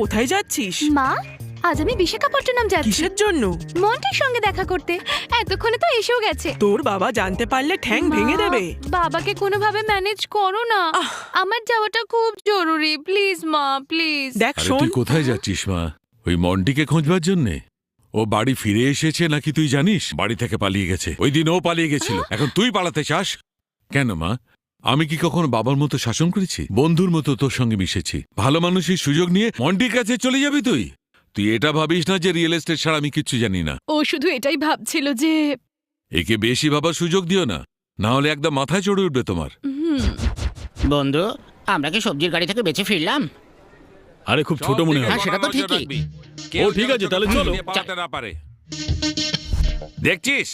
কোথায় যাচ্ছিস? মা, আজ আমি বিশাখাপট্টনম যাচ্ছি। কিসের জন্য? মন্টির সঙ্গে দেখা করতে। এতক্ষণে তো এসেও গেছে। তোর বাবা জানতে পারলে ঠ্যাং ভেঙে মা, দেবে। বাবাকে কোনোভাবে ম্যানেজ করো না। আমার যাওয়াটা খুব জরুরি, প্লিজ মা, প্লিজ। দেখ আরে শোন, তুই কোথায় যাচ্ছিস মা? ওই মন্টিকে খোঁজবার জন্যে? ও বাড়ি ফিরে এসেছে নাকি তুই জানিস? বাড়ি থেকে পালিয়ে গেছে। ওই দিন ও পালিয়ে গেছিল, এখন তুই পালাতে চাস কেন মা? আমি কি কখনো বাবার মতো শাসন করেছি? বন্ধুর মতো তোর সঙ্গে মিশেছি। ভালো মানুষের সুযোগ নিয়ে মন্টির কাছে চলে যাবি তুই? তুই এটা ভাবিস না যে রিয়েল এস্টেট ছাড়া আমি কিচ্ছু জানি না। ও শুধু এটাই ভাবছিল যে একে বেশি ভাবার সুযোগ দিও না, না হলে একদম মাথায় চড়ে উঠবে তোমার। বন্ধু, আমরা কি সবজির গাড়ি থেকে বেঁচে ফিরলাম? আরে খুব ছোট মনে হয়। হ্যাঁ, সেটা তো ঠিকই। ও ঠিক আছে, তাহলে চলো। পালাতে না পারে দেখছিস?